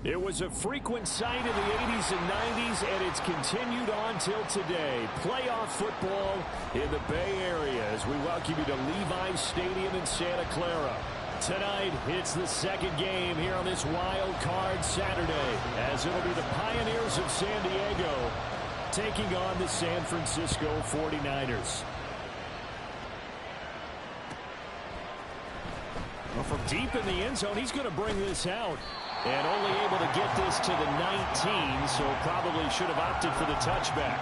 It was a frequent sight in the 80s and 90s, and it's continued on till today. Playoff football in the Bay Area as we welcome you to Levi's Stadium in Santa Clara. Tonight, it's the second game here on this Wild Card Saturday, as it'll be the Pioneers of San Diego taking on the San Francisco 49ers. Well, from deep in the end zone, he's going to bring this out. And only able to get this to the 19, so probably should have opted for the touchback.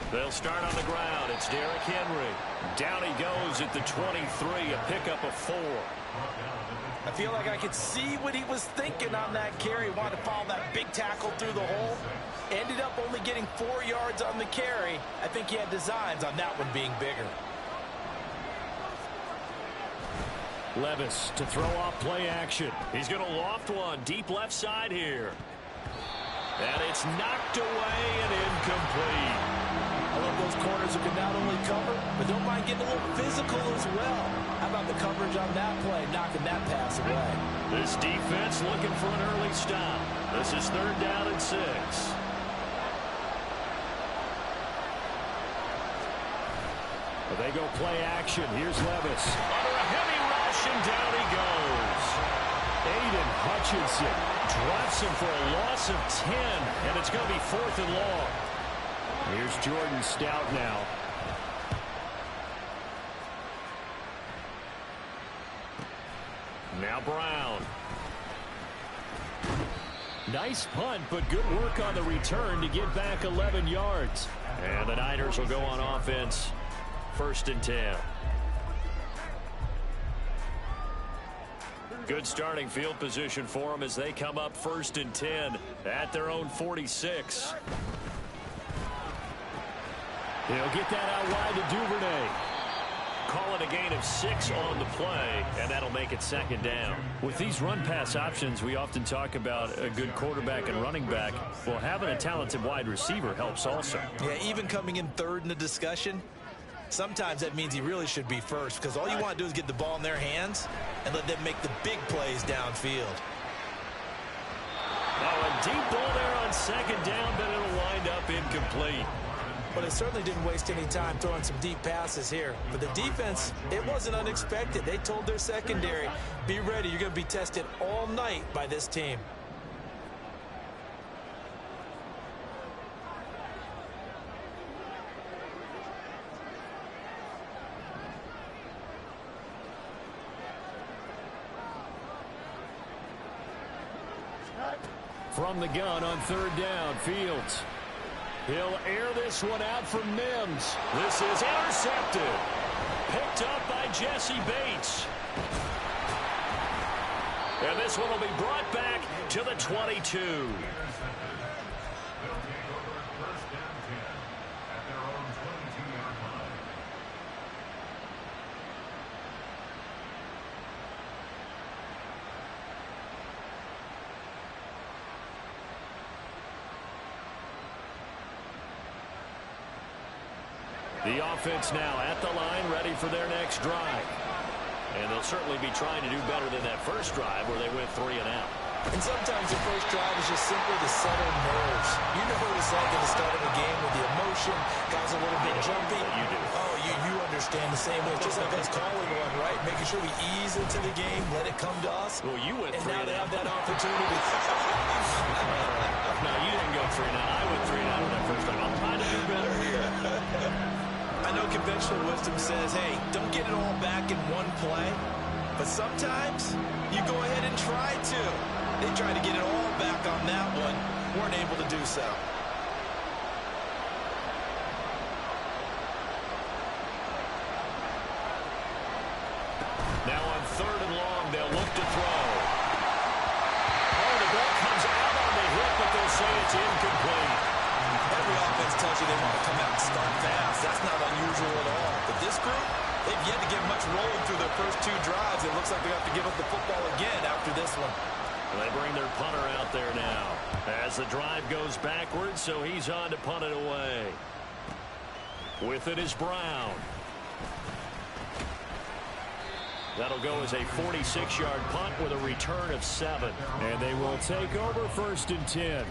They'll start on the ground. It's Derrick Henry. Down he goes at the 23, a pickup of 4. I feel like I could see what he was thinking on that carry. Wanted to follow that big tackle through the hole. Ended up only getting 4 yards on the carry. I think he had designs on that one being bigger. Levis to throw off play action. He's going to loft one deep left side here. And it's knocked away and incomplete. I love those corners who can not only cover, but don't mind getting a little physical as well. How about the coverage on that play, knocking that pass away? This defense looking for an early stop. This is 3rd down and 6. Well, they go play action. Here's Levis. Under a heavy rush, and down he goes. Aiden Hutchinson drops him for a loss of 10, and it's going to be 4th and long. Here's Jordan Stout now. Now Brown. Nice punt, but good work on the return to get back 11 yards. And the Niners will go on offense. 1st and 10. Good starting field position for them as they come up 1st and 10 at their own 46. He'll get that out wide to Duvernay. Call it a gain of 6 on the play, and that'll make it 2nd down. With these run-pass options, we often talk about a good quarterback and running back. Well, having a talented wide receiver helps also. Yeah, even coming in 3rd in the discussion, sometimes that means he really should be 1st, because all you want to do is get the ball in their hands and let them make the big plays downfield. Oh, a deep ball there on 2nd down, but it'll wind up incomplete. But it certainly didn't waste any time throwing some deep passes here. But the defense, it wasn't unexpected. They told their secondary, be ready. You're going to be tested all night by this team. From the gun on 3rd down, Fields. He'll air this one out from Mims. This is intercepted. Picked up by Jesse Bates. And this one will be brought back to the 22. The offense now at the line, ready for their next drive. And they'll certainly be trying to do better than that first drive where they went 3 and out. And sometimes the first drive is just simply to settle nerves. You know what it's like at the start of a game with the emotion, guys a little bit jumpy. You do. Oh, you understand the same way. Just like us calling one, right? Making sure we ease into the game, let it come to us. Well, you went 3 and now they out. have that opportunity. No, you didn't go 3 and out. I went 3 and out on that first time. I'm trying to do better here. I know conventional wisdom says, hey, don't get it all back in one play. But sometimes you go ahead and try to. They tried to get it all back on that one. Weren't able to do so. Now on 3rd and long, they'll look to throw. Oh, the ball comes out on the hit, but they'll say it's incomplete. first 2 drives. It looks like they have to give up the football again after this one. They bring their punter out there now as the drive goes backwards, so he's on to punt it away. With it is Brown. That'll go as a 46-yard punt with a return of 7. And they will take over 1st and 10.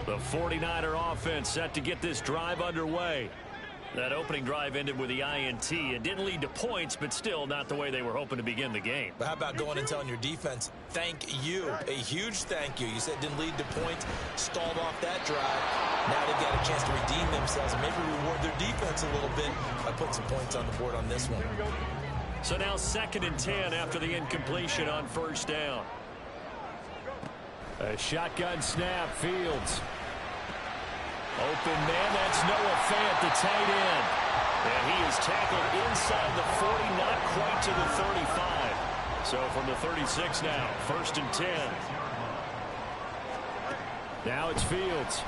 The 49er offense set to get this drive underway. That opening drive ended with the INT. It didn't lead to points, but still not the way they were hoping to begin the game. But how about going and telling your defense, thank you, a huge thank you. You said it didn't lead to points, stalled off that drive. Now they've got a chance to redeem themselves and maybe reward their defense a little bit by putting some points on the board on this one. So now 2nd and 10 after the incompletion on 1st down. A shotgun snap, Fields. Open man, that's Noah Fant, the tight end. And he is tackled inside the 40, not quite to the 35. So from the 36 now, 1st and 10. Now it's Fields.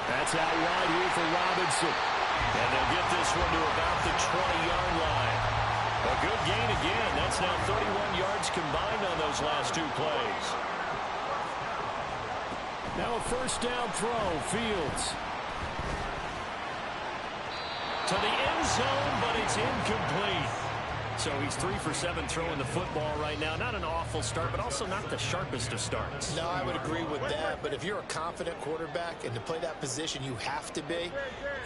That's out wide here for Robinson. And they'll get this one to about the 20-yard line. A good gain again. That's now 31 yards combined on those last 2 plays. Now a 1st down throw, Fields. To the end zone, but it's incomplete. So he's 3 for 7 throwing the football right now. Not an awful start, but also not the sharpest of starts. No, I would agree with that. But if you're a confident quarterback and to play that position you have to be,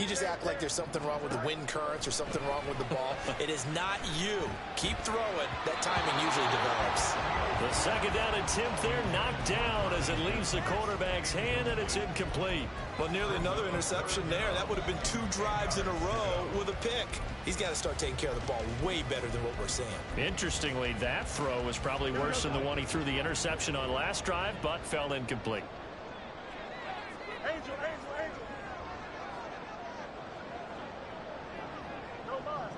you just act like there's something wrong with the wind currents or something wrong with the ball. It is not you. Keep throwing. That timing usually develops. The 2nd down attempt there knocked down as it leaves the quarterback's hand, and it's incomplete. Well, nearly another interception there. That would have been 2 drives in a row with a pick. He's got to start taking care of the ball way better than what we're seeing. Interestingly, that throw was probably worse than the one he threw the interception on last drive, but fell incomplete. Angel. No more.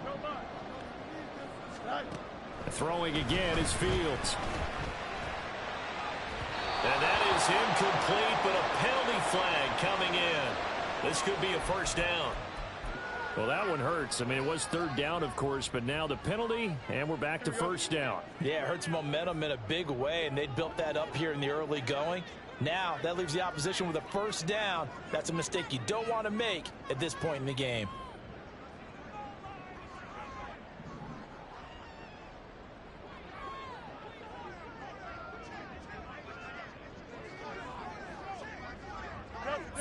Throwing again is Fields. And that is incomplete, but a penalty flag coming in. This could be a 1st down. Well, that one hurts. I mean, it was 3rd down, of course, but now the penalty, and we're back to 1st down. Yeah, it hurts momentum in a big way, and they built that up here in the early going. Now, that leaves the opposition with a 1st down. That's a mistake you don't want to make at this point in the game.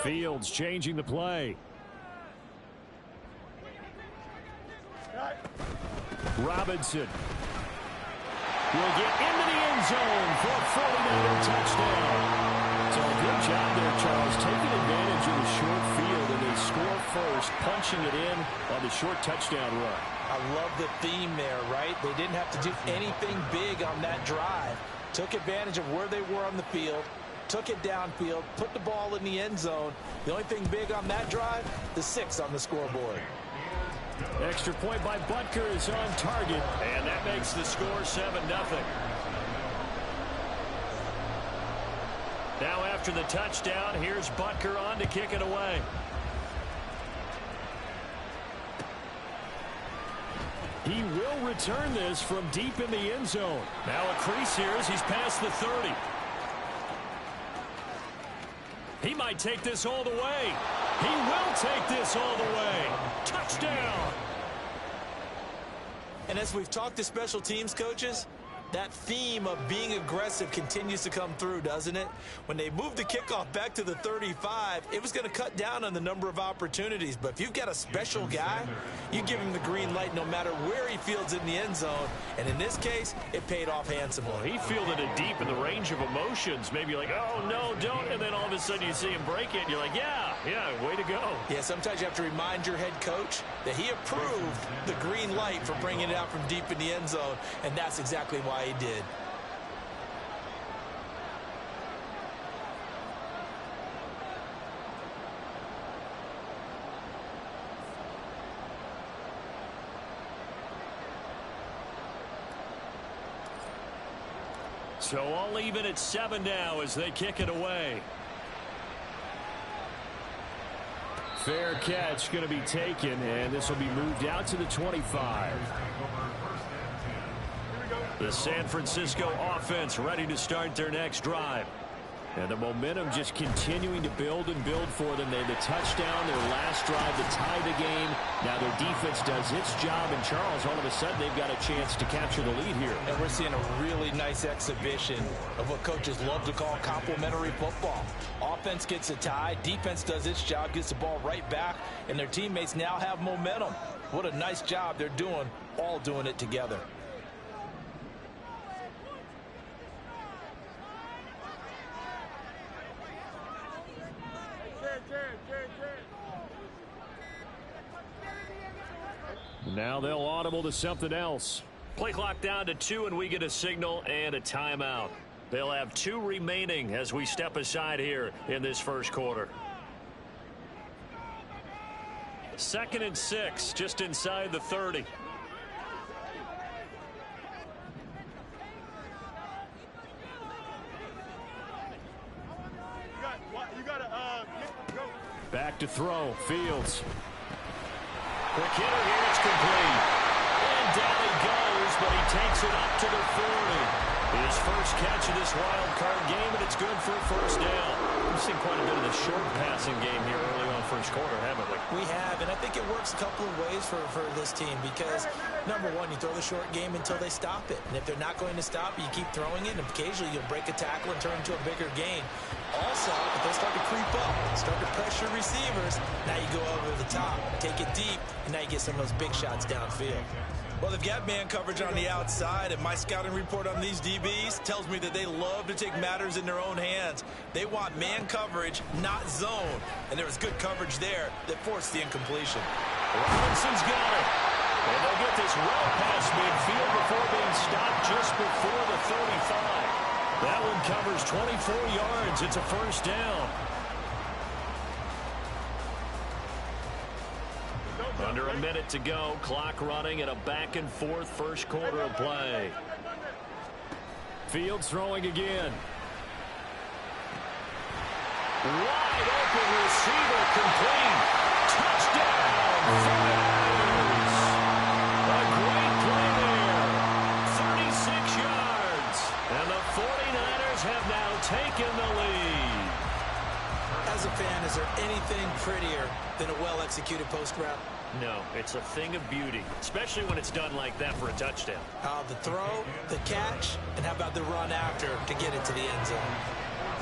Fields changing the play. Robinson will get into the end zone for a 49er touchdown. So a good job there, Charles, taking advantage of the short field, and they score first, punching it in on the short touchdown run. I love the theme there, right? They didn't have to do anything big on that drive. Took advantage of where they were on the field, took it downfield, put the ball in the end zone. The only thing big on that drive, the 6 on the scoreboard. Extra point by Butker is on target, and that makes the score 7-0. Now after the touchdown, here's Butker on to kick it away. He will return this from deep in the end zone. Now a crease here as he's past the 30. He might take this all the way. He will take this all the way. Touchdown. And as we've talked to special teams coaches, that theme of being aggressive continues to come through, doesn't it? When they moved the kickoff back to the 35, it was going to cut down on the number of opportunities. But if you've got a special guy, you give him the green light no matter where he fields in the end zone. And in this case, it paid off handsomely. Well, he fielded it deep in the range of emotions. Maybe like, oh, no, don't. And then all of a sudden you see him break it, and you're like, yeah, way to go. Yeah, sometimes you have to remind your head coach that he approved the green light for bringing it out from deep in the end zone. And that's exactly why he did. So all even at 7 now as they kick it away. Fair catch going to be taken, and this will be moved out to the 25. The San Francisco offense ready to start their next drive. And the momentum just continuing to build and build for them. They had the touchdown, their last drive to tie the game. Now their defense does its job, and Charles, all of a sudden, they've got a chance to capture the lead here. And we're seeing a really nice exhibition of what coaches love to call complementary football. Offense gets a tie, defense does its job, gets the ball right back, and their teammates now have momentum. What a nice job they're doing, all doing it together. Now they'll audible to something else. Play clock down to 2, and we get a signal and a timeout. They'll have 2 remaining as we step aside here in this first quarter. 2nd and 6, just inside the 30. Back to throw, Fields. Quick hitter here, it's complete. And down he goes, but he takes it up to the 40. His first catch of this wild card game, and it's good for a first down. We've seen quite a bit of the short passing game here early on first quarter, haven't we? We have, and I think it works a couple of ways for this team because, number one, you throw the short game until they stop it. And if they're not going to stop it, you keep throwing it, and occasionally you'll break a tackle and turn into a bigger gain. Also, if they start to creep up, start to pressure receivers, now you go over the top, take it deep, and now you get some of those big shots downfield. Well, they've got man coverage on the outside, and my scouting report on these DBs tells me that they love to take matters in their own hands. They want man coverage, not zone. And there was good coverage there that forced the incompletion. Robinson's got it. And they'll get this well past midfield before being stopped just before the 35. That one covers 24 yards. It's a first down. Under a minute to go. Clock running at a back-and-forth first quarter of play. Fields throwing again. Wide open receiver complete. Touchdown. 49ers. A great play there. 36 yards. And the 49ers have now taken the lead. As a fan, is there anything prettier than a well-executed post route? No, it's a thing of beauty, especially when it's done like that for a touchdown. The throw, the catch, and how about the run after to get it to the end zone?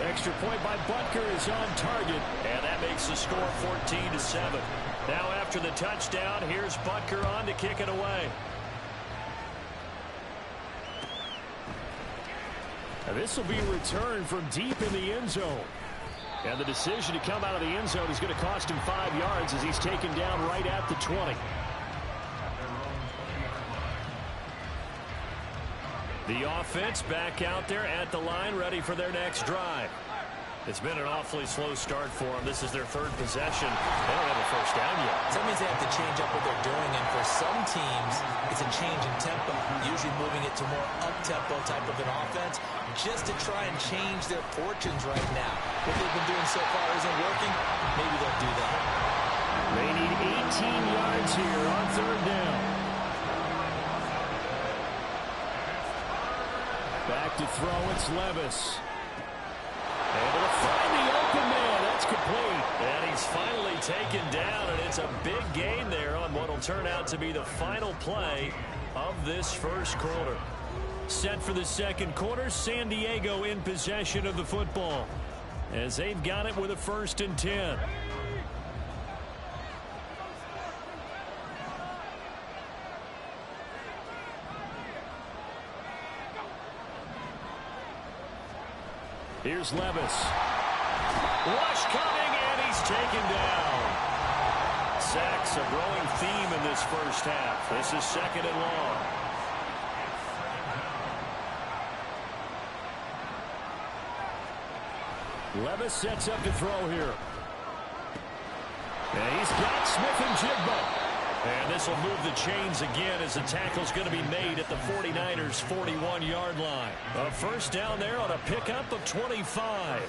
Extra point by Butker is on target. And that makes the score 14-7. Now after the touchdown, here's Butker on to kick it away. Now this will be a return from deep in the end zone. And the decision to come out of the end zone is going to cost him 5 yards as he's taken down right at the 20. The offense back out there at the line, ready for their next drive. It's been an awfully slow start for them. This is their 3rd possession. They don't have a first down yet. So that means they have to change up what they're doing, and for some teams, it's a change in tempo, usually moving it to more up-tempo type of an offense, just to try and change their fortunes right now. What they've been doing so far isn't working. Maybe they'll do that. They need 18 yards here on 3rd down. Back to throw, it's Levis. Able to find the open man. That's complete. And he's finally taken down, and it's a big gain there on what will turn out to be the final play of this first quarter. Set for the second quarter, San Diego in possession of the football as they've got it with a 1st and 10. Here's Levis. Rush coming, and he's taken down. Sacks a growing theme in this first half. This is 2nd and long. Levis sets up to throw here. And he's got Smith-Njigba. And this will move the chains again as the tackle's going to be made at the 49ers' 41-yard line. A first down there on a pickup of 25.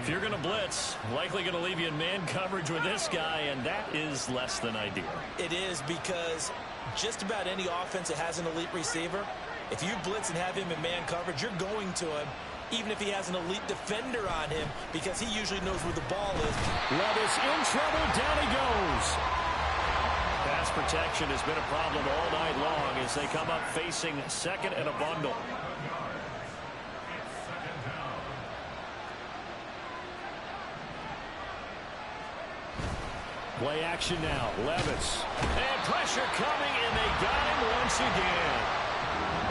If you're going to blitz, likely going to leave you in man coverage with this guy, and that is less than ideal. It is, because just about any offense that has an elite receiver, if you blitz and have him in man coverage, you're going to him, even if he has an elite defender on him, because he usually knows where the ball is. Levis in trouble. Down he goes. Pass protection has been a problem all night long as they come up facing second and a bundle. Play action now. Levis. And pressure coming, and they got him once again.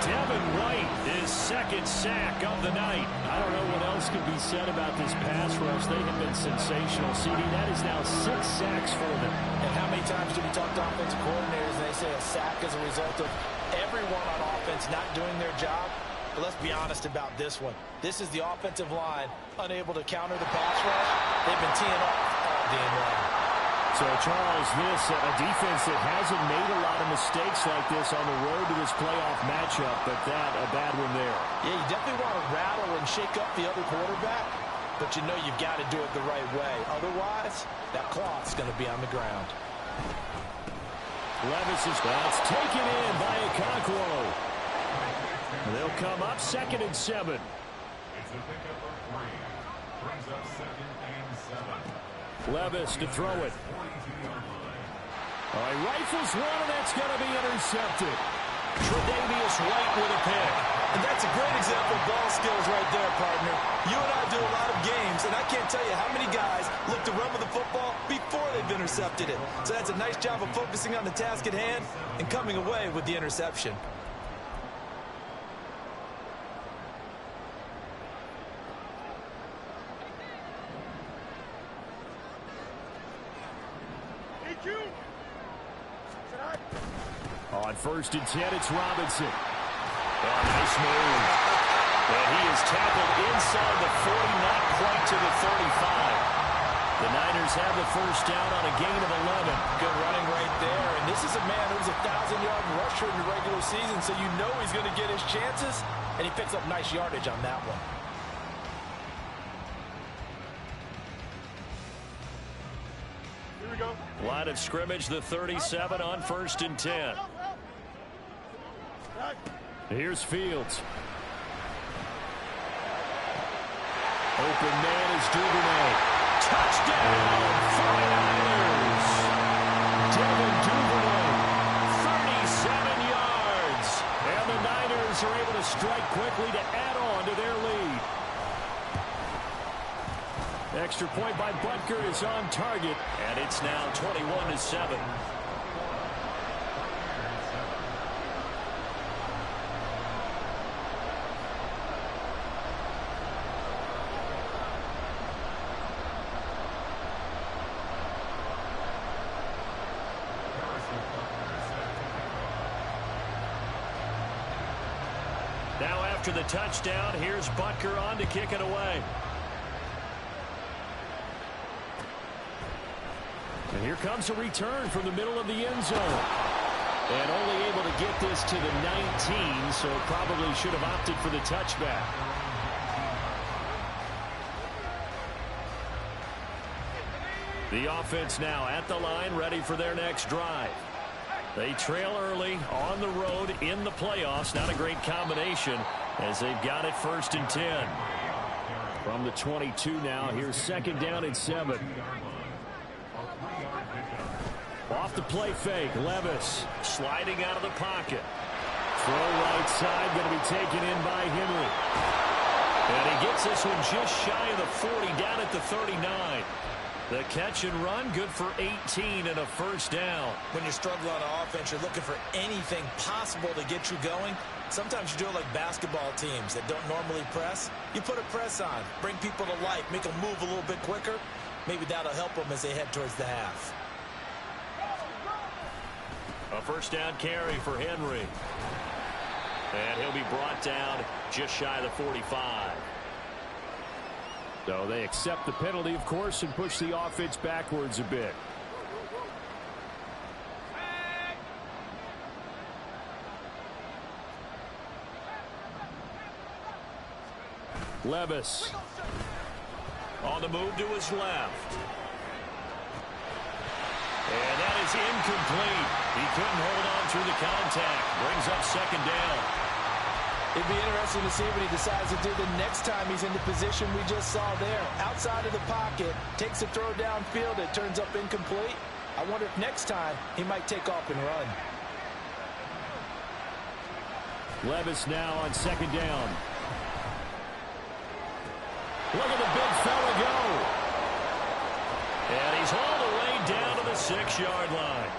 Devin White, his second sack of the night. I don't know what else could be said about this pass rush. They have been sensational. CD, that is now 6 sacks for them. And how many times do we talk to offensive coordinators and they say a sack is a result of everyone on offense not doing their job? But let's be honest about this one. This is the offensive line unable to counter the pass rush. They've been teeing off all game long. So, Charles, this, a defense that hasn't made a lot of mistakes like this on the road to this playoff matchup, but that, a bad one there. Yeah, you definitely want to rattle and shake up the other quarterback, but you know you've got to do it the right way. Otherwise, that cloth's going to be on the ground. Levis is that's taken in by Okonkwo. They'll come up 2nd and 7. Levis to throw it. All right, rifles one, and that's going to be intercepted. Tre'Davious White with a pick. And that's a great example of ball skills right there, partner. You and I do a lot of games, and I can't tell you how many guys look to run with the football before they've intercepted it. So that's a nice job of focusing on the task at hand and coming away with the interception. On 1st and 10, it's Robinson. Oh, nice move. And he is tackled inside the 40, not quite to the 35. The Niners have the first down on a gain of 11. Good running right there. And this is a man who's a 1,000-yard rusher in the regular season, so you know he's going to get his chances, and he picks up nice yardage on that one. Line of scrimmage, the 37 on 1st and 10. Here's Fields. Open man is Duvernay. Touchdown, 49ers! Devin Duvernay. 37 yards. And the Niners are able to strike quickly to add on to their lead. Extra point by Butker is on target. And it's now 21-7. Now after the touchdown, here's Butker on to kick it away. And here comes a return from the middle of the end zone. And only able to get this to the 19, so probably should have opted for the touchback. The offense now at the line, ready for their next drive. They trail early on the road in the playoffs. Not a great combination as they've got it 1st and 10. From the 22 now, here's 2nd down and 7. Off the play fake, Levis Sliding out of the pocket. throw right side, going to be taken in by Henry. And he gets this one just shy of the 40, down at the 39. The catch and run, good for 18 and a first down. When you're struggling on offense, you're looking for anything possible to get you going. Sometimes you do it like basketball teams that don't normally press. You put a press on, bring people to life, make them move a little bit quicker. Maybe that'll help them as they head towards the half. A first down carry for Henry. And he'll be brought down just shy of the 45. So they accept the penalty, of course, and push the offense backwards a bit. Levis. On the move to his left. And that is incomplete. He couldn't hold on through the contact. Brings up second down. It'd be interesting to see what he decides to do the next time he's in the position we just saw there. Outside of the pocket, takes a throw downfield, it turns up incomplete. I wonder if next time he might take off and run. Levis now on second down. Look at the big fella go. And he's hauled away down to the 6-yard line.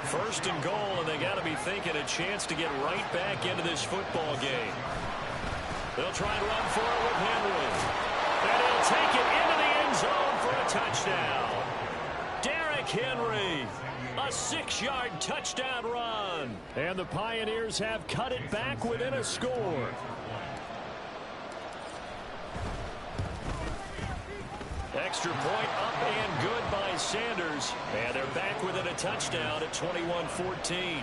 First and goal, and they got to be thinking a chance to get right back into this football game. They'll try and run for it with Henry. And he'll take it into the end zone for a touchdown. Derrick Henry, a 6-yard touchdown run. And the Pioneers have cut it back within a score. Extra point up and good by Sanders. And they're back within a touchdown at 21-14.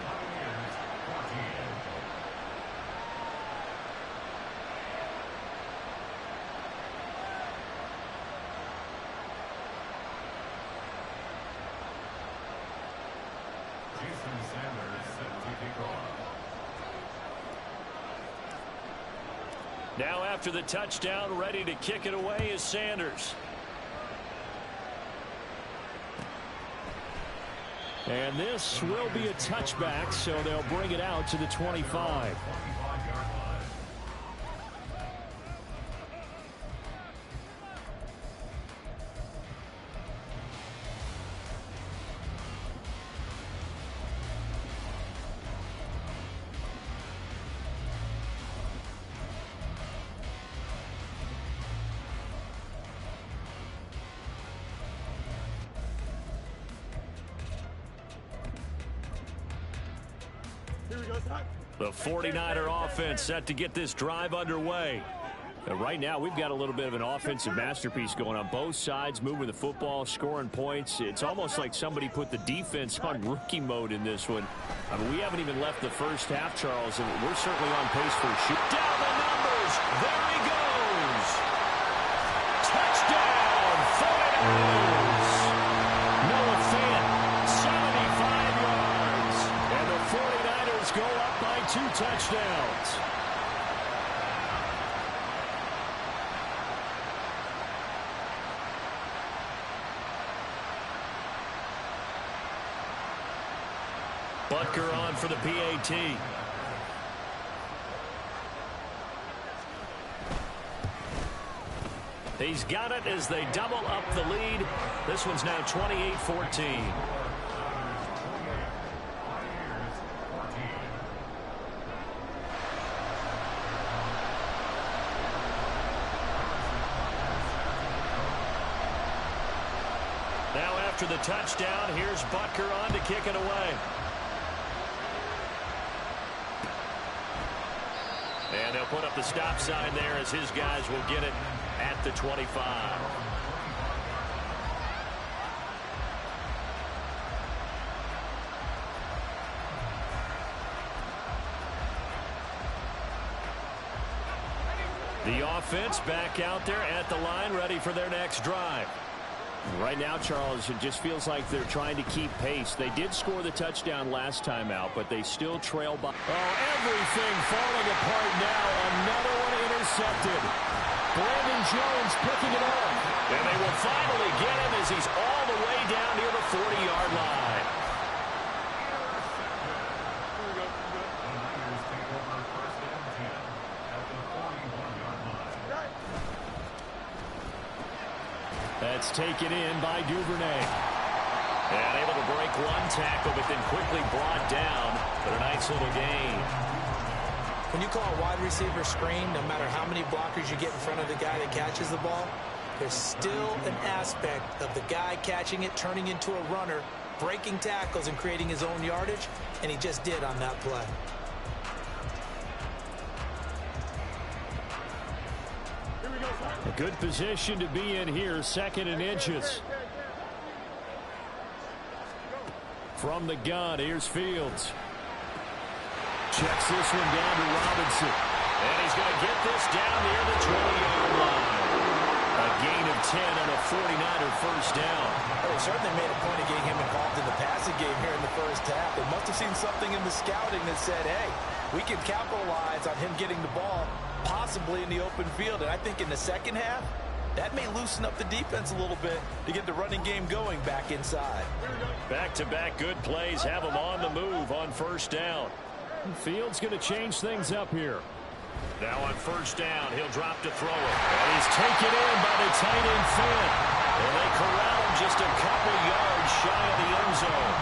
Now after the touchdown, ready to kick it away is Sanders. And this will be a touchback, so they'll bring it out to the 25. The 49er offense set to get this drive underway. And right now, we've got a little bit of an offensive masterpiece going on both sides, moving the football, scoring points. It's almost like somebody put the defense on rookie mode in this one. I mean, we haven't even left the first half, Charles, and we're certainly on pace for a shoot. Down the numbers. There he goes. Touchdown, 49ers. Noah Fant, 75 yards. And the 49ers go up by 2 touchdowns. Butker on for the PAT. He's got it as they double up the lead. This one's now 28-14. Now after the touchdown, here's Butker on to kick it away. And they'll put up the stop sign there as his guys will get it at the 25. The offense back out there at the line, ready for their next drive. Right now, Charles, it just feels like they're trying to keep pace. They did score the touchdown last time out, but they still trail by. Oh, everything falling apart now. Another one intercepted. Brandon Jones picking it up. And they will finally get him as he's all the way down near the 40-yard line. That's taken in by Duvernay. And able to break one tackle, but then quickly brought down. But a nice little gain. When you call a wide receiver screen, no matter how many blockers you get in front of the guy that catches the ball, there's still an aspect of the guy catching it, turning into a runner, breaking tackles and creating his own yardage, and he just did on that play. A good position to be in here, 2nd and inches. From the gun, here's Fields. Checks this one down to Robinson. And he's going to get this down near the 20-yard line. gain of 10 on a 49er first down. Well, they certainly made a point of getting him involved in the passing game here in the first half. They must have seen something in the scouting that said, hey, we can capitalize on him getting the ball, possibly in the open field. And I think in the second half, that may loosen up the defense a little bit to get the running game going back inside. Back-to-back good plays have him on the move on first down. Fields going to change things up here. Now on first down, he'll drop to throw it. And he's taken in by the tight end Fant. And they corral him just a couple yards shy of the end zone.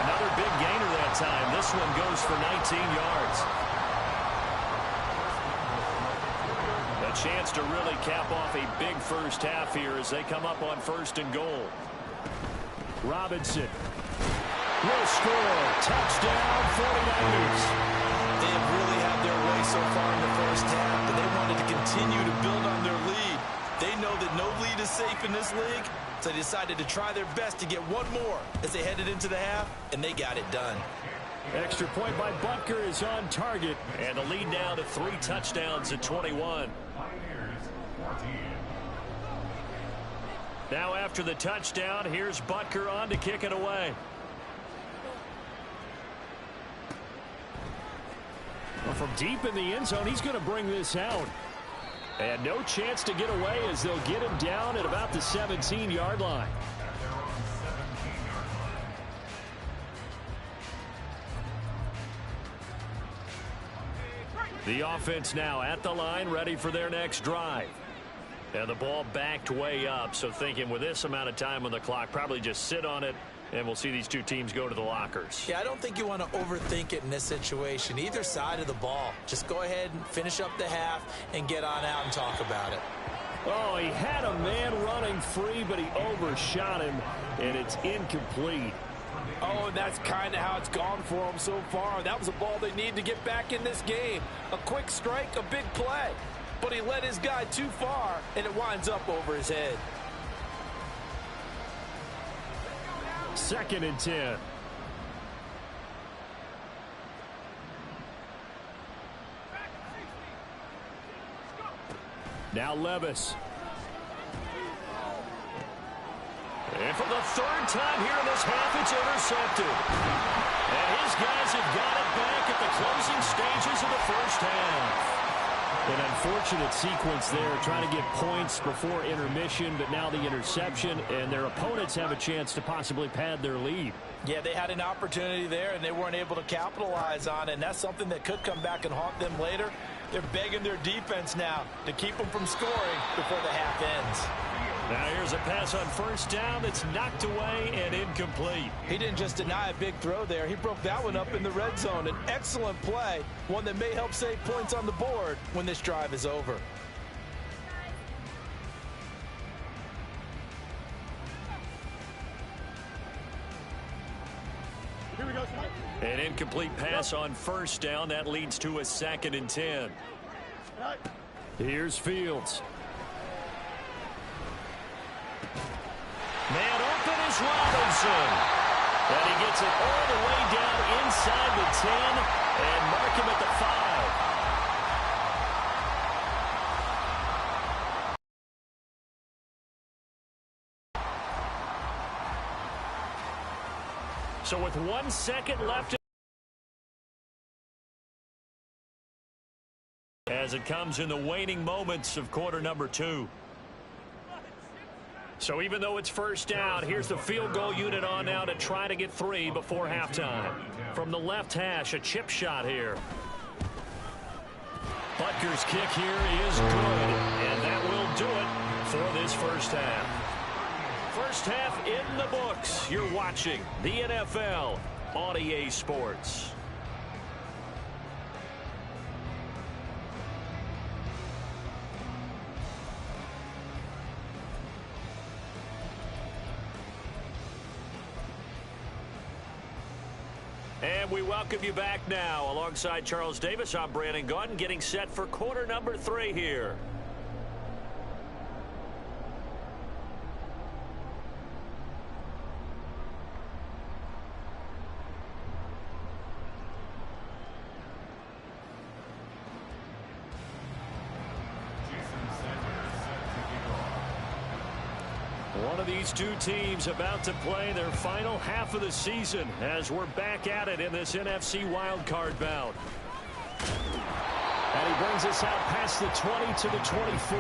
Another big gainer that time. This one goes for 19 yards. A chance to really cap off a big first half here as they come up on first and goal. Robinson will score. Touchdown, 49ers. They have really had their way so far in the first half, and they wanted to continue to build on their lead. They know that no lead is safe in this league, so they decided to try their best to get one more as they headed into the half, and they got it done. Extra point by Butker is on target, and the lead down to 3 touchdowns at 21. Now after the touchdown, here's Butker on to kick it away. Well, from deep in the end zone, he's going to bring this out. And no chance to get away as they'll get him down at about the 17-yard line. The offense now at the line, ready for their next drive. And the ball backed way up, so thinking with this amount of time on the clock, probably just sit on it, and we'll see these two teams go to the lockers. Yeah, I don't think you want to overthink it in this situation. Either side of the ball. Just go ahead and finish up the half and get on out and talk about it. Oh, he had a man running free, but he overshot him, and it's incomplete. Oh, and that's kind of how it's gone for them so far. That was a ball they need to get back in this game. A quick strike, a big play. But he led his guy too far, and it winds up over his head. 2nd and 10. Now Levis. And for the 3rd time here in this half, it's intercepted. And his guys have got it back at the closing stages of the first half. An unfortunate sequence there, trying to get points before intermission, but now the interception, and their opponents have a chance to possibly pad their lead. Yeah, they had an opportunity there, and they weren't able to capitalize on it, and that's something that could come back and haunt them later. They're begging their defense now to keep them from scoring before the half ends. Now here's a pass on first down that's knocked away and incomplete. He didn't just deny a big throw there. He broke that one up in the red zone. An excellent play, one that may help save points on the board when this drive is over. An incomplete pass on first down. That leads to a 2nd and 10. Here's Fields. Man open is Robinson. And he gets it all the way down inside the 10 and mark him at the 5. So with 1 second left as it comes in the waning moments of quarter number 2. So even though it's first down, here's the field goal unit on now to try to get 3 before halftime. From the left hash, a chip shot here. Butker's kick here is good, and that will do it for this first half. First half in the books. You're watching the NFL on EA Sports. And we welcome you back now. Alongside Charles Davis, I'm Brandon Gaudin, getting set for quarter number 3 here. One of these two teams about to play their final half of the season as we're back at it in this NFC wildcard bout. And he brings us out past the 20 to the 24.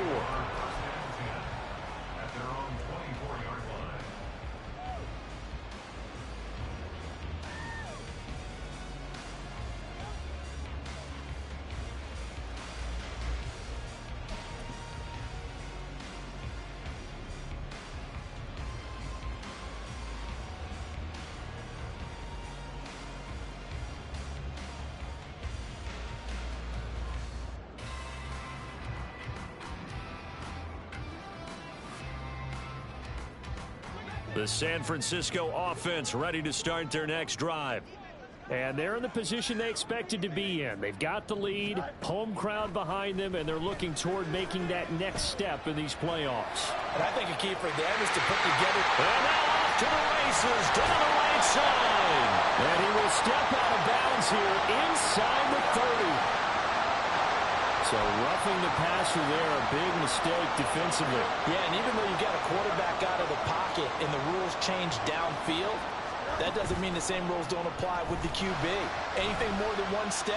The San Francisco offense ready to start their next drive. And they're in the position they expected to be in. They've got the lead, home crowd behind them, and they're looking toward making that next step in these playoffs. And I think a key for them is to put together. And now off to the races, down the right side. And he will step out of bounds here inside the 30. So roughing the passer there, a big mistake defensively. Yeah, and even though you got a quarterback out of the pocket and the rules change downfield, that doesn't mean the same rules don't apply with the QB. Anything more than one step.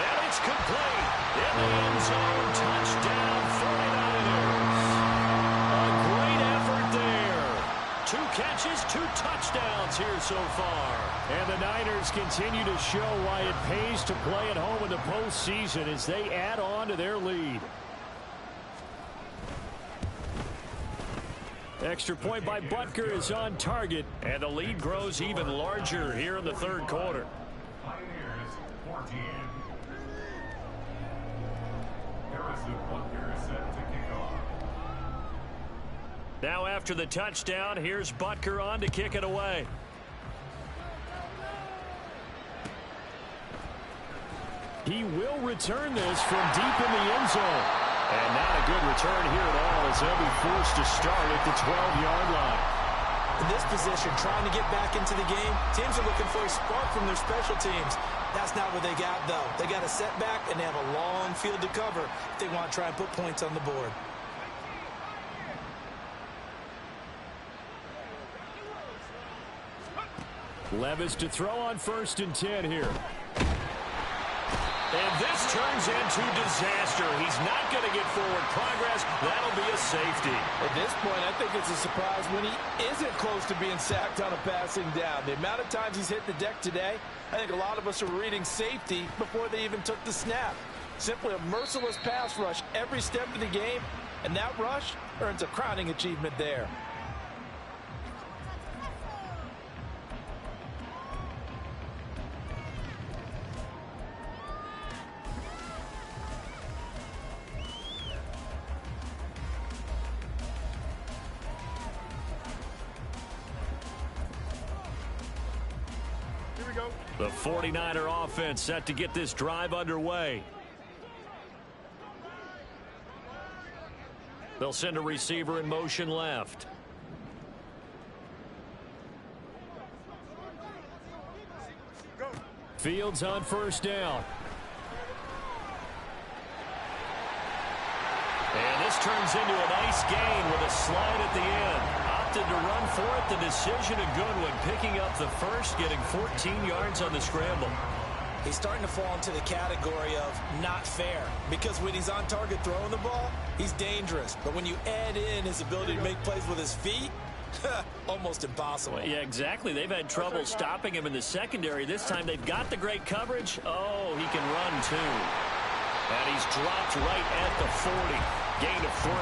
And it's complete. In the end zone, touchdown 49ers. A great effort there. 2 catches, 2 touchdowns here so far. And the Niners continue to show why it pays to play at home in the postseason as they add on to their lead. Extra point by Butker is on target. And the lead grows even larger here in the third quarter. Pioneers 14. Harrison Butker is set to kick off. Now after the touchdown, here's Butker on to kick it away. He will return this from deep in the end zone. And not a good return here at all as they'll be forced to start at the 12-yard line. In this position, trying to get back into the game, teams are looking for a spark from their special teams. That's not what they got, though. They got a setback, and they have a long field to cover if they want to try and put points on the board. Levis to throw on 1st and 10 here. And this turns into disaster. He's not going to get forward progress. That'll be a safety. At this point, I think it's a surprise when he isn't close to being sacked on a passing down. The amount of times he's hit the deck today, I think a lot of us are reading safety before they even took the snap. Simply a merciless pass rush every step of the game, and that rush earns a crowning achievement there. The 49er offense set to get this drive underway. They'll send a receiver in motion left. Fields on 1st down. And this turns into a nice gain with a slide at the end. Opted to run for it. The decision a good one. Picking up the first, getting 14 yards on the scramble. He's starting to fall into the category of not fair, because when he's on target throwing the ball, he's dangerous. But when you add in his ability to make plays with his feet, almost impossible. Well, yeah, exactly. They've had trouble stopping him in the secondary. This time they've got the great coverage. Oh, he can run too. And he's dropped right at the 40. Gain of 3.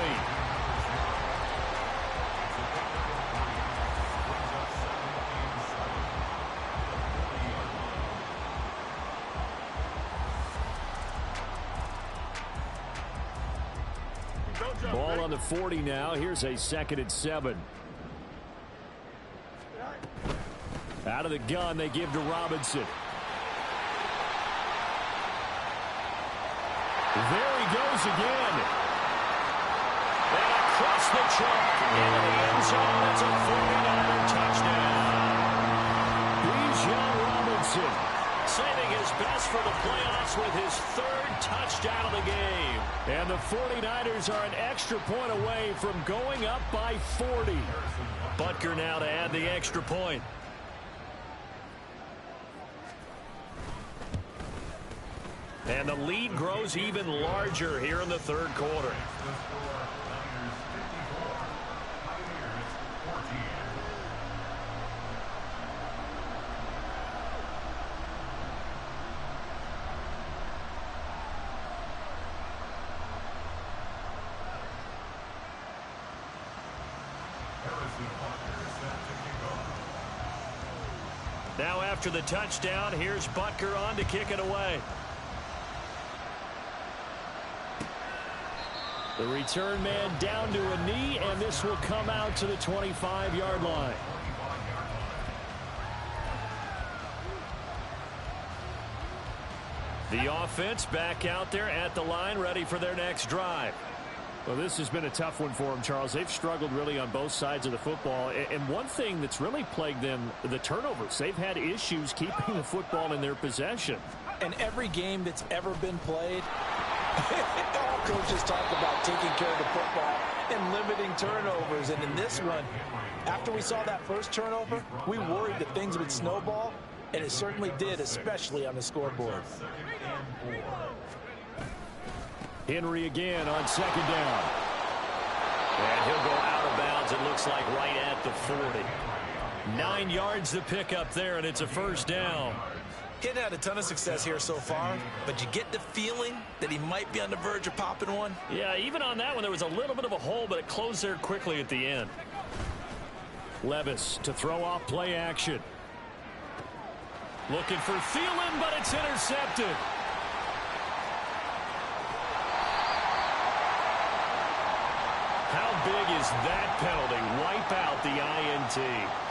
Ball on the 40 now. Here's a 2nd and 7. Out of the gun, they give to Robinson. There he goes again. And across the chalk into the end zone. It's a 49er touchdown. Bijan Robinson saving his best for the playoffs with his third touchdown of the game. And the 49ers are an extra point away from going up by 40. Butker now to add the extra point. And the lead grows even larger here in the third quarter. Now after the touchdown, here's Butker on to kick it away. The return man down to a knee, and this will come out to the 25-yard line. The offense back out there at the line, ready for their next drive. Well, this has been a tough one for them, Charles. They've struggled really on both sides of the football. And one thing that's really plagued them, the turnovers. They've had issues keeping the football in their possession. And every game that's ever been played, all coaches talk about taking care of the football and limiting turnovers. And in this one, after we saw that first turnover, we worried that things would snowball, and it certainly did, especially on the scoreboard. Henry again on second down. And he'll go out of bounds, it looks like, right at the 40. 9 yards to pick up there, and it's a first down. He hadn't had a ton of success here so far, but you get the feeling that he might be on the verge of popping one. Yeah, even on that one, there was a little bit of a hole, but it closed there quickly at the end. Levis to throw off play action. Looking for Thielen, but it's intercepted. How big is that penalty? Wipe out the INT.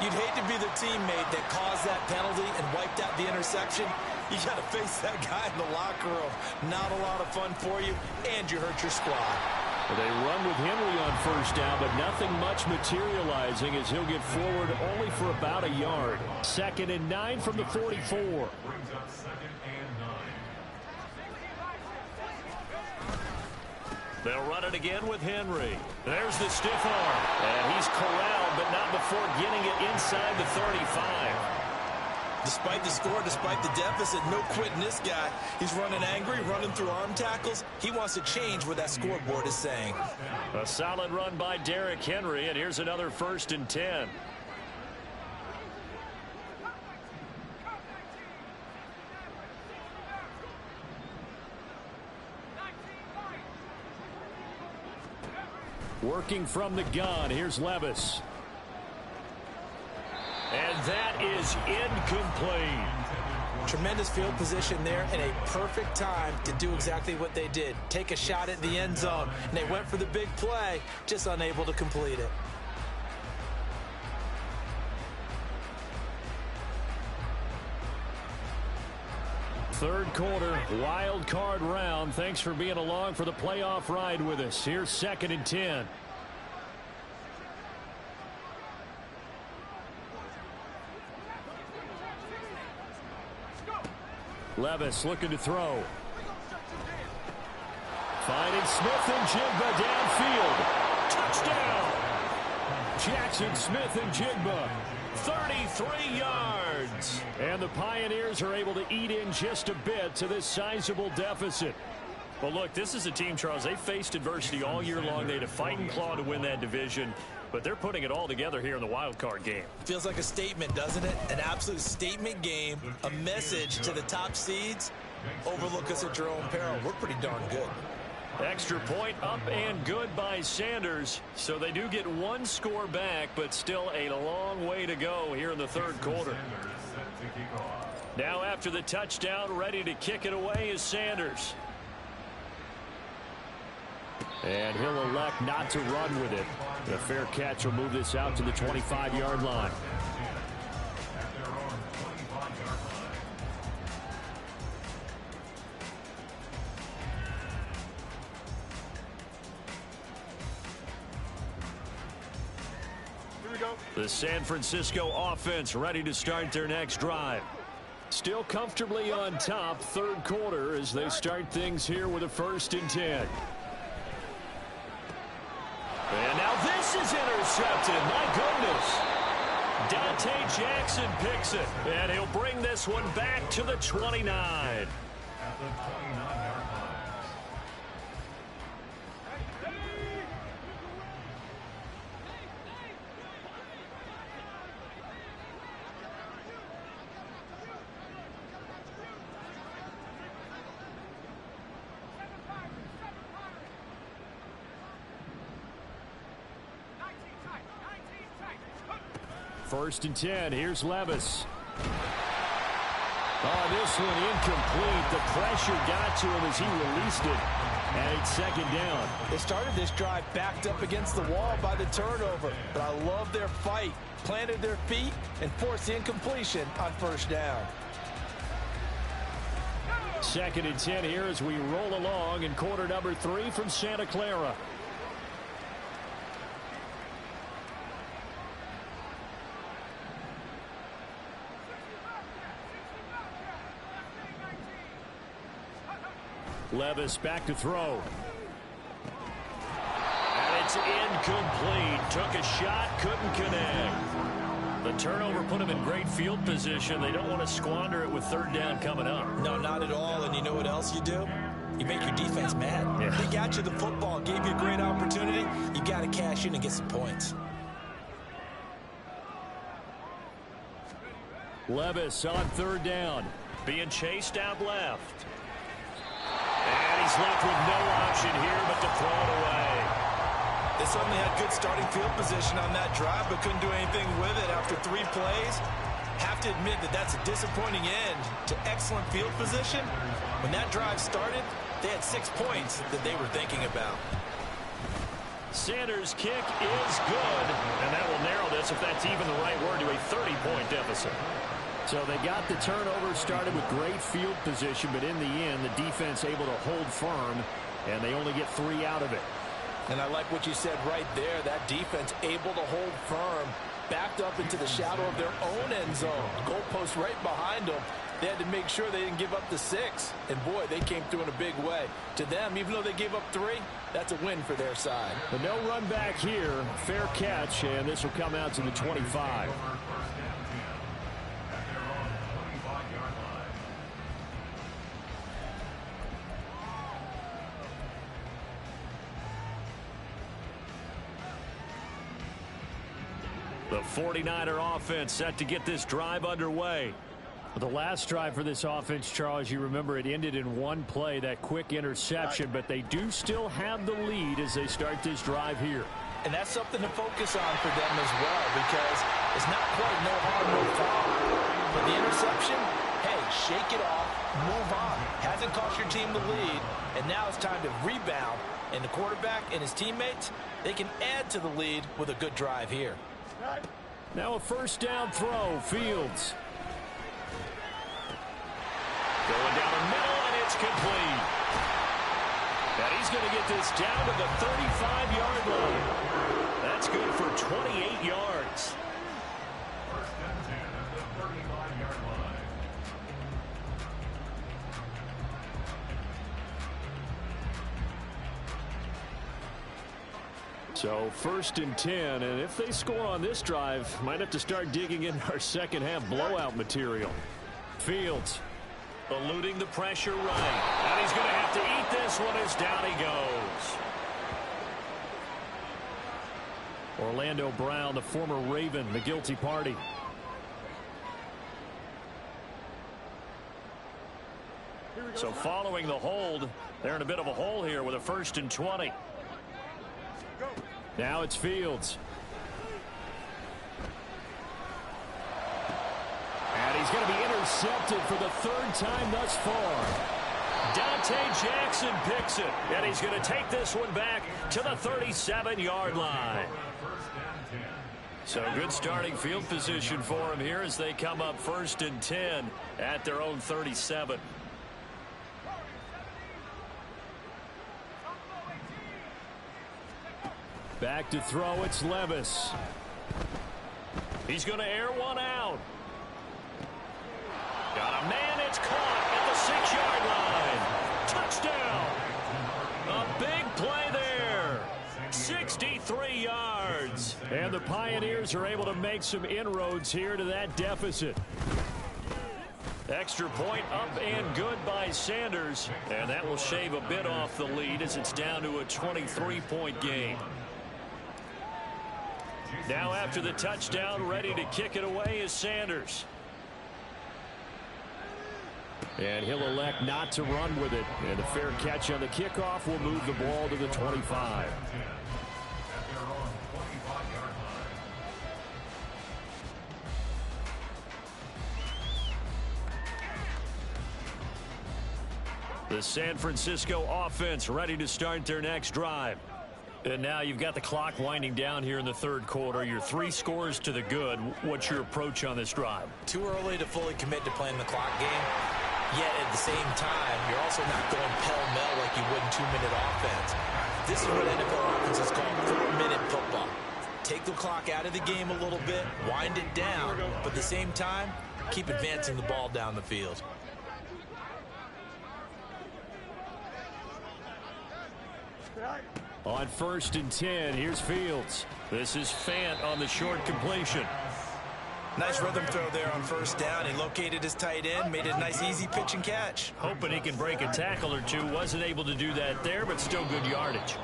You'd hate to be the teammate that caused that penalty and wiped out the interception. You got to face that guy in the locker room. Not a lot of fun for you, and you hurt your squad. Well, they run with Henry on first down, but nothing much materializing as he'll get forward only for about a yard. 2nd and 9 from the 44. Brings up 2nd and 9. They'll run it again with Henry. There's the stiff arm. And he's corralled, but not before getting it inside the 35. Despite the score, despite the deficit, no quitting this guy. He's running angry, running through arm tackles. He wants to change what that scoreboard is saying. A solid run by Derrick Henry, and here's another 1st and 10. Working from the gun, here's Levis. And that is incomplete. Tremendous field position there and a perfect time to do exactly what they did. Take a shot at the end zone. And they went for the big play, just unable to complete it. Third quarter, wild card round. Thanks for being along for the playoff ride with us. Here's 2nd and 10. Levis looking to throw. Finding Smith and Jigba downfield. Touchdown! Jackson Smith and Jigba. 33 yards. And the Pioneers are able to eat in just a bit to this sizable deficit. Well, look, this is a team, Charles. They faced adversity all year long. They had to fight and claw to win that division. But they're putting it all together here in the wild card game. Feels like a statement, doesn't it? An absolute statement game, a message to the top seeds. Overlook us at your own peril. We're pretty darn good. Extra point up and good by Sanders. So they do get one score back, but still a long way to go here in the third quarter. Now after the touchdown, ready to kick it away is Sanders. And he'll elect not to run with it. A fair catch will move this out to the 25-yard line. The San Francisco offense ready to start their next drive. Still comfortably on top, third quarter, as they start things here with a 1st and 10. And now this is intercepted. My goodness. Dante Jackson picks it, and he'll bring this one back to the 29. At the 29-yard line. First and 10. Here's Levis. Oh, this one incomplete. The pressure got to him as he released it. And it's 2nd down. They started this drive backed up against the wall by the turnover. But I love their fight. Planted their feet and forced the incompletion on 1st down. 2nd and 10 here as we roll along in quarter number 3 from Santa Clara. Levis back to throw. And it's incomplete. Took a shot, couldn't connect. The turnover put him in great field position. They don't want to squander it with 3rd down coming up. No, not at all. And you know what else you do? You make your defense mad. Yeah. They got you the football, gave you a great opportunity. You got to cash in and get some points. Levis on 3rd down. Being chased out left. And he's left with no option here but to throw it away. They certainly had good starting field position on that drive, but couldn't do anything with it after 3 plays. Have to admit that that's a disappointing end to excellent field position. When that drive started, they had 6 points that they were thinking about. Sanders' kick is good, and that will narrow this, if that's even the right word, to a 30-point deficit. So they got the turnover started with great field position, but in the end, the defense able to hold firm, and they only get 3 out of it. And I like what you said right there. That defense able to hold firm, backed up into the shadow of their own end zone. Goalpost right behind them. They had to make sure they didn't give up the 6. And, boy, they came through in a big way. To them, even though they gave up 3, that's a win for their side. But no run back here. Fair catch, and this will come out to the 25. The 49er offense set to get this drive underway. The last drive for this offense, Charles, you remember it ended in 1 play, that quick interception, but they do still have the lead as they start this drive here. And that's something to focus on for them as well, because it's not quite no harm, no foul. But the interception, hey, shake it off, move on. Hasn't cost your team the lead, and now it's time to rebound. And the quarterback and his teammates, they can add to the lead with a good drive here. Now a 1st down throw, Fields. Going down the middle, and it's complete. And he's going to get this down to the 35-yard line. That's good for 28 yards. 1st and 10 at the 35-yard line. So 1st and 10, and if they score on this drive, might have to start digging in our second half blowout material. Fields eluding the pressure right. And he's going to have to eat this one as down he goes. Orlando Brown, the former Raven, the guilty party. So following the hold, they're in a bit of a hole here with a 1st and 20. Now it's Fields. And he's going to be intercepted for the 3rd time thus far. Dante Jackson picks it. And he's going to take this one back to the 37-yard line. So good starting field position for him here as they come up 1st and 10 at their own 37. Back to throw, it's Levis. He's going to air one out. Got a man, it's caught at the 6-yard line. Touchdown. A big play there. 63 yards. And the Pioneers are able to make some inroads here to that deficit. Extra point up and good by Sanders. And that will shave a bit off the lead as it's down to a 23-point game. Now after the touchdown, ready to kick it away is Sanders. And he'll elect not to run with it. And a fair catch on the kickoff will move the ball to the 25. The San Francisco offense ready to start their next drive. And now you've got the clock winding down here in the third quarter. You're 3 scores to the good. What's your approach on this drive? Too early to fully commit to playing the clock game. Yet at the same time, you're also not going pell-mell like you would in 2-minute offense. This is what NFL offenses call 4-minute football. Take the clock out of the game a little bit, wind it down, but at the same time, keep advancing the ball down the field. On 1st and 10, here's Fields. This is Fant on the short completion. Nice rhythm throw there on 1st down. He located his tight end, made a nice easy pitch and catch. Hoping he can break a tackle or two. Wasn't able to do that there, but still good yardage.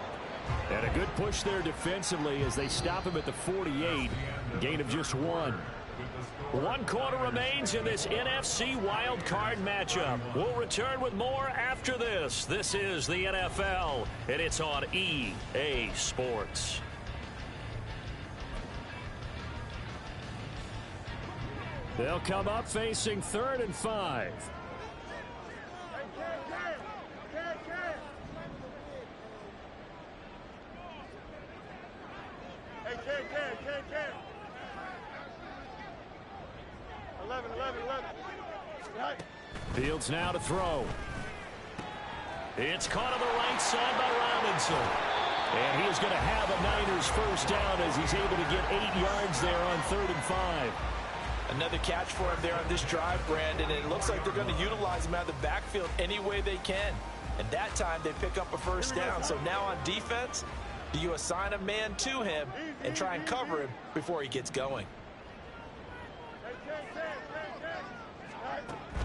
And a good push there defensively as they stop him at the 48. Gain of just 1. 1 quarter remains in this NFC wildcard matchup. We'll return with more after this. This is the NFL, and it's on EA Sports. They'll come up facing 3rd and 5. Fields now to throw. It's caught on the right side by Robinson. And he is going to have a Niners first down as he's able to get 8 yards there on 3rd and 5. Another catch for him there on this drive, Brandon, and it looks like they're going to utilize him out of the backfield any way they can. And that time they pick up a first down. So now on defense, do you assign a man to him and try and cover him before he gets going?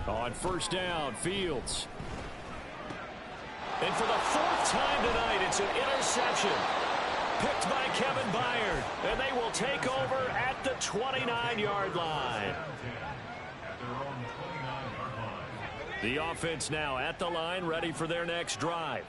On 1st down, Fields. And for the 4th time tonight, it's an interception. Picked by Kevin Byard. And they will take over at the 29-yard line. The offense now at the line, ready for their next drive.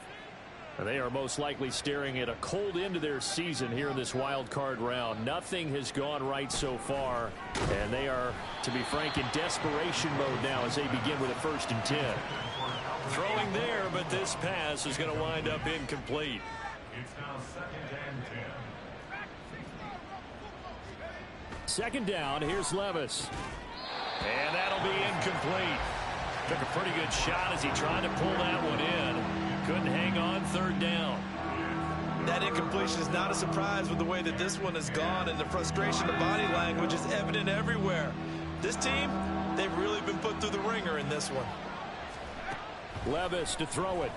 They are most likely staring at a cold end to their season here in this wild card round. Nothing has gone right so far, and they are, to be frank, in desperation mode now as they begin with a 1st and 10. Throwing there, but this pass is going to wind up incomplete. It's now 2nd and 10. 2nd down, here's Levis. And that'll be incomplete. Took a pretty good shot as he tried to pull that one in. Couldn't hang on 3rd down. That incompletion is not a surprise with the way that this one has gone, and the frustration of body language is evident everywhere. This team, they've really been put through the ringer in this one. Levis to throw it.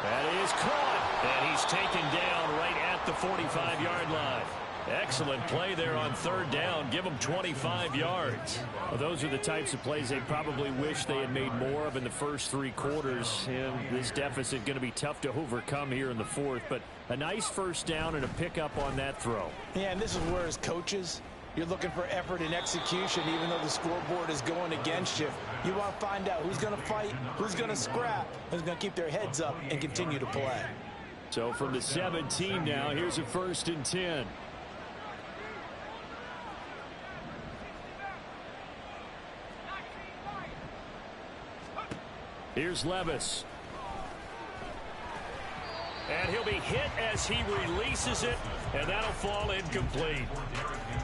That is caught. And he's taken down right at the 45-yard line. Excellent play there on 3rd down. Give them 25 yards. Well, those are the types of plays they probably wish they had made more of in the first 3 quarters. And this deficit going to be tough to overcome here in the 4th. But a nice first down and a pickup on that throw. Yeah, and this is where as coaches, you're looking for effort and execution. Even though the scoreboard is going against you, you want to find out who's going to fight, who's going to scrap, who's going to keep their heads up and continue to play. So from the 17 now, here's a 1st and 10. Here's Levis. And he'll be hit as he releases it, and that'll fall incomplete.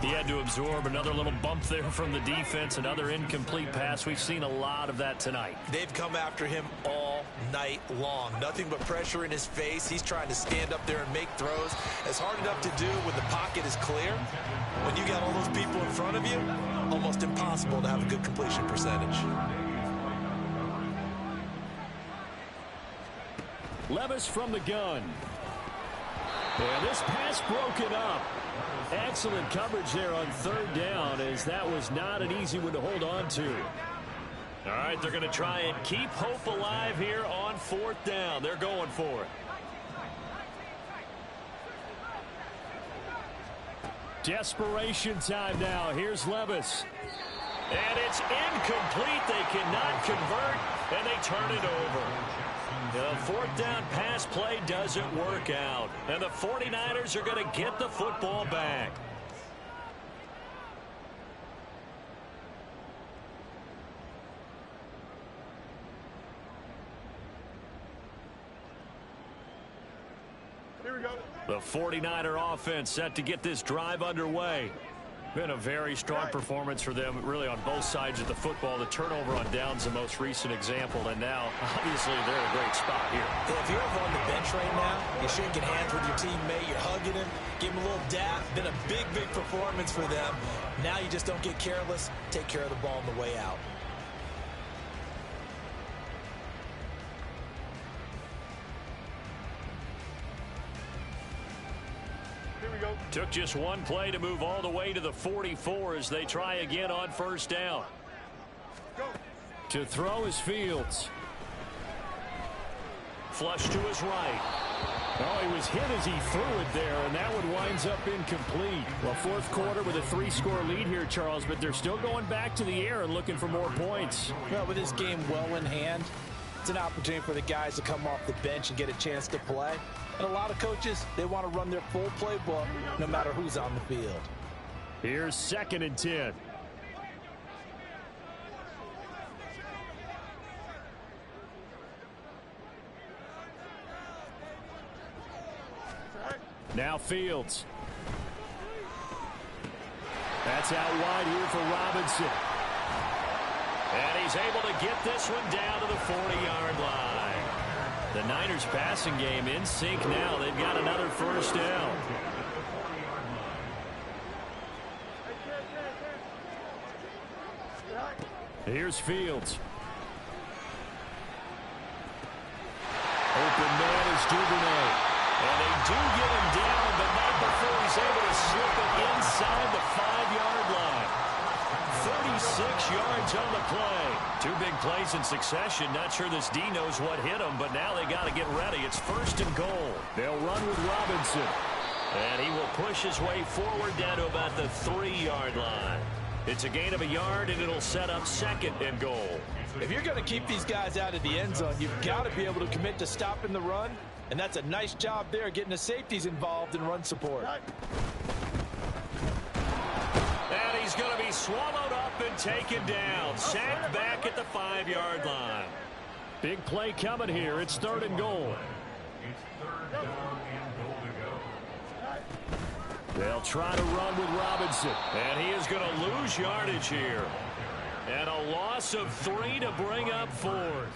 He had to absorb another little bump there from the defense, another incomplete pass. We've seen a lot of that tonight. They've come after him all night long. Nothing but pressure in his face. He's trying to stand up there and make throws. It's hard enough to do when the pocket is clear. When you got all those people in front of you, almost impossible to have a good completion percentage. Levis from the gun. And this pass broken up. Excellent coverage there on third down, as that was not an easy one to hold on to. All right, they're going to try and keep hope alive here on fourth down. They're going for it. Desperation time now. Here's Levis. And it's incomplete. They cannot convert, and they turn it over. The fourth down pass play doesn't work out, and the 49ers are going to get the football back. Here we go. The 49er offense set to get this drive underway. Been a very strong performance for them, really, on both sides of the football. The turnover on downs, the most recent example, and now, obviously, they're in a great spot here. Yeah, if you're over on the bench right now, you're shaking hands with your teammate, you're hugging him, give him a little dap. Been a big, big performance for them. Now you just don't get careless. Take care of the ball on the way out. Took just one play to move all the way to the 44 as they try again on first down. To throw is Fields. Flush to his right. Oh, he was hit as he threw it there, and that one winds up incomplete. Well, fourth quarter with a 3-score lead here, Charles, but they're still going back to the air and looking for more points. Well, with this game well in hand, it's an opportunity for the guys to come off the bench and get a chance to play. And a lot of coaches, they want to run their full playbook no matter who's on the field. Here's 2nd and 10. Now Fields. That's out wide here for Robinson. And he's able to get this one down to the 40-yard line. The Niners passing game in sync now. They've got another first down. Here's Fields. Open man is Duvernay. And they do get him down, but not before he's able to slip it inside the 5-yard line. 36 yards on the play. 2 big plays in succession. Not sure this D knows what hit him, but now they got to get ready. It's 1st and goal. They'll run with Robinson. And he will push his way forward down to about the 3-yard line. It's a gain of a yard, and it'll set up 2nd and goal. If you're going to keep these guys out of the end zone, you've got to be able to commit to stopping the run. And that's a nice job there, getting the safeties involved in run support. And he's going to be swallowed up and taken down. Sacked back at the 5-yard line. Big play coming here. It's 3rd and goal. It's 3rd down and goal to go. They'll try to run with Robinson. And he is going to lose yardage here. And a loss of 3 to bring up 4th.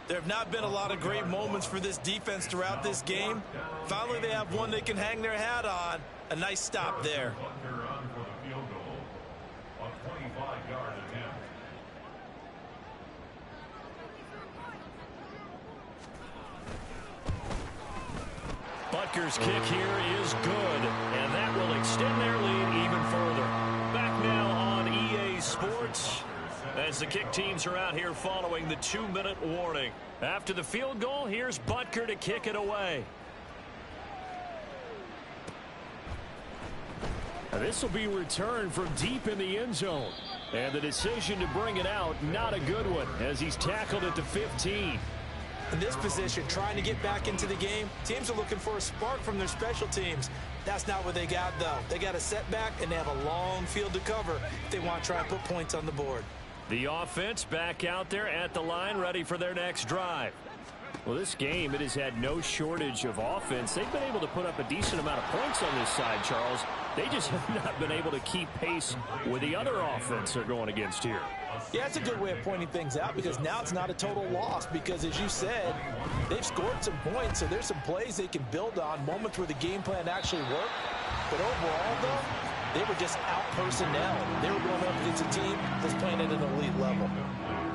There have not been a lot of great moments for this defense throughout this game. Finally, they have one they can hang their hat on. A nice stop there. Butker on for the field goal. A 25-yard attempt. Butker's kick here is good, and that will extend their lead even further. Back now on EA Sports as the kick teams are out here following the 2-minute warning. After the field goal, here's Butker to kick it away. This will be returned from deep in the end zone. And the decision to bring it out, not a good one, as he's tackled at the 15. In this position, trying to get back into the game, teams are looking for a spark from their special teams. That's not what they got, though. They got a setback, and they have a long field to cover if they want to try and put points on the board. The offense back out there at the line, ready for their next drive. Well, this game, it has had no shortage of offense. They've been able to put up a decent amount of points on this side, Charles. They just have not been able to keep pace with the other offense they're going against here. Yeah, it's a good way of pointing things out because now it's not a total loss because, as you said, they've scored some points, so there's some plays they can build on, moments where the game plan actually worked. But overall, though, They were just out-personnel. They were going up against a team that's playing at an elite level.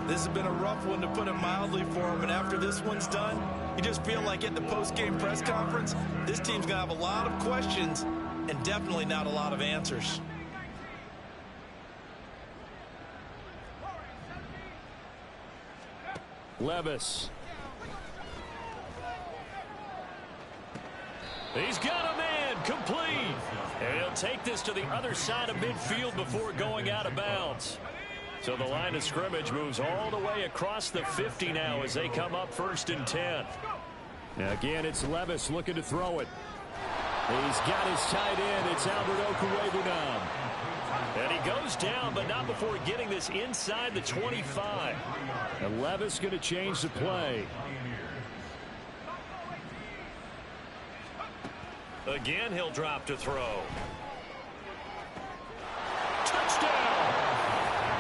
This has been a rough one, to put it mildly, for them. And after this one's done, you just feel like at the post-game press conference, this team's going to have a lot of questions and definitely not a lot of answers. Levis. He's got a man, complete. And he'll take this to the other side of midfield before going out of bounds. So the line of scrimmage moves all the way across the 50 now as they come up 1st and 10. Now again, it's Levis looking to throw it. He's got his tight end. It's Albert Okwuegbunam. And he goes down, but not before getting this inside the 25. And Levis going to change the play. Again, he'll drop to throw. Touchdown!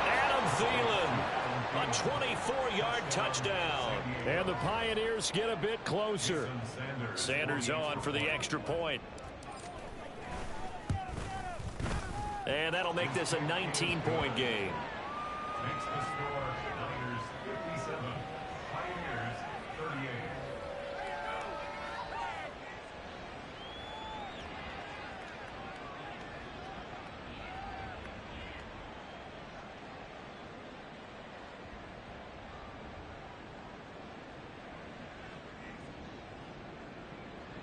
Adam Thielen. A 24-yard touchdown. And the Pioneers get a bit closer. Sanders on for the extra point. And that'll make this a 19-point game. Makes the score Niners 57, Pioneers 38.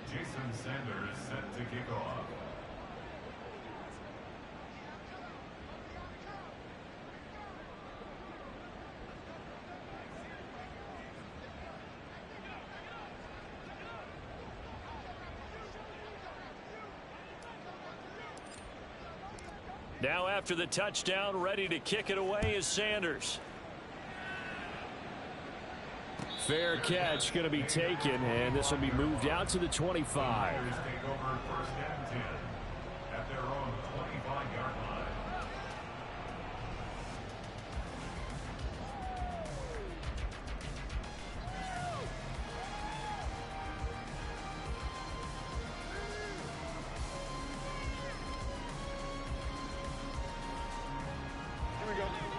Jason Sanders set to kick off. Now after the touchdown, ready to kick it away is Sanders. Fair catch going to be taken, and this will be moved out to the 25. Niners take over 1st and 10 at their own 25-yard line.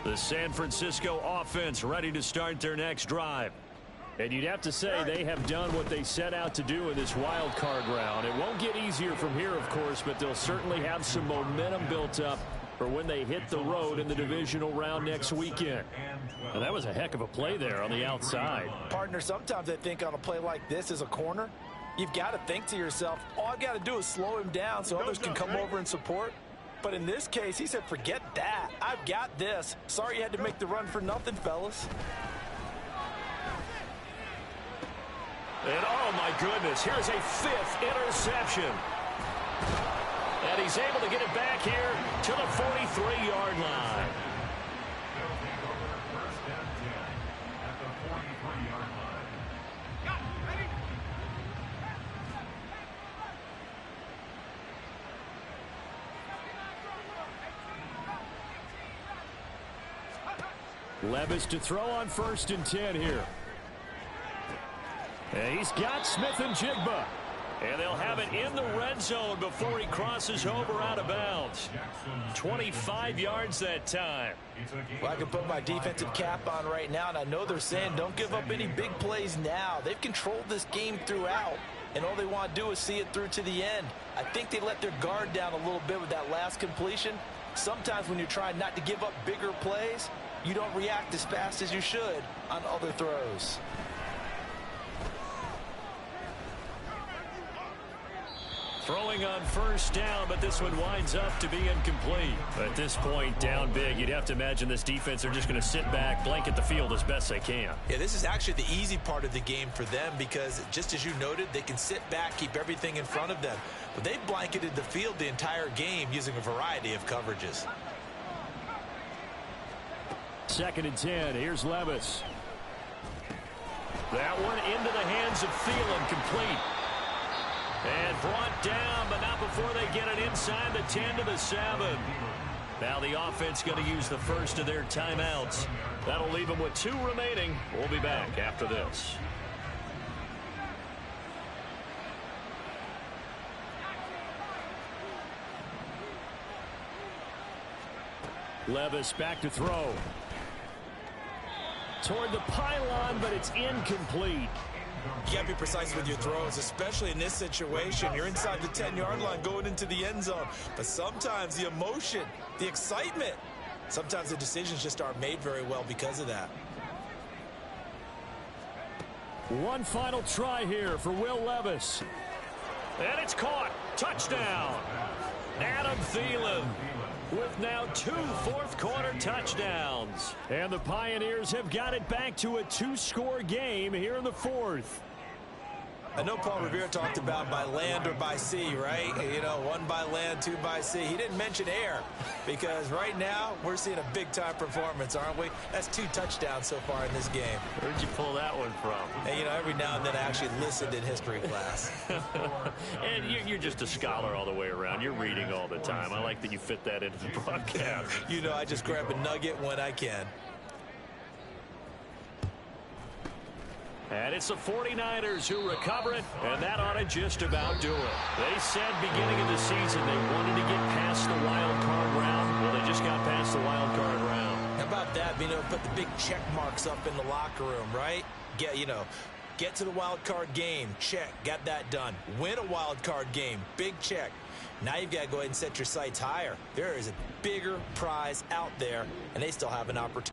The San Francisco offense ready to start their next drive. And you'd have to say they have done what they set out to do in this wild card round. It won't get easier from here, of course, but they'll certainly have some momentum built up for when they hit the road in the divisional round next weekend. And that was a heck of a play there on the outside. Partner, sometimes I think on a play like this as a corner, you've got to think to yourself, all I've got to do is slow him down so others can come over and support. But in this case, he said, forget that. I've got this. Sorry you had to make the run for nothing, fellas. And oh my goodness, here's a 5th interception. And he's able to get it back here to the 43-yard line. They'll take over 1st and 10 at the 43-yard line. Levis to throw on 1st and 10 here. And he's got Smith and Jigba. And they'll have it in the red zone before he crosses over out of bounds. 25 yards that time. Well, I can put my defensive cap on right now, and I know they're saying don't give up any big plays now. They've controlled this game throughout, and all they want to do is see it through to the end. I think they let their guard down a little bit with that last completion. Sometimes when you're trying not to give up bigger plays, you don't react as fast as you should on other throws. Throwing on 1st down, but this one winds up to be incomplete. At this point, down big, you'd have to imagine this defense are just going to sit back, blanket the field as best they can. Yeah, this is actually the easy part of the game for them because, just as you noted, they can sit back, keep everything in front of them. But they've blanketed the field the entire game using a variety of coverages. 2nd and 10. Here's Levis. That one into the hands of Thielen, complete. And brought down, but not before they get it inside the 10 to the 7. Now the offense going to use the first of their timeouts. That'll leave them with 2 remaining. We'll be back after this. Levis back to throw. Toward the pylon, but it's incomplete. You got to be precise with your throws, especially in this situation. You're inside the 10-yard line going into the end zone. But sometimes the emotion, the excitement, sometimes the decisions just aren't made very well because of that. One final try here for Will Levis. And it's caught. Touchdown. Adam Thielen with now 2 fourth-quarter touchdowns. And the Pioneers have got it back to a 2-score game here in the fourth. I know Paul Revere talked about by land or by sea, right? You know, 1 by land, 2 by sea. He didn't mention air because right now we're seeing a big-time performance, aren't we? That's 2 touchdowns so far in this game. Where'd you pull that one from? And, you know, every now and then I actually listened in history class. And you're just a scholar all the way around. You're reading all the time. I like that you fit that into the broadcast. You know, I just grab a nugget when I can. And it's the 49ers who recover it, and that ought to just about do it. They said beginning of the season they wanted to get past the wild card round. Well, they just got past the wild card round. How about that? You know, put the big check marks up in the locker room, right? Get to the wild card game. Check. Got that done. Win a wild card game. Big check. Now you've got to go ahead and set your sights higher. There is a bigger prize out there, and they still have an opportunity.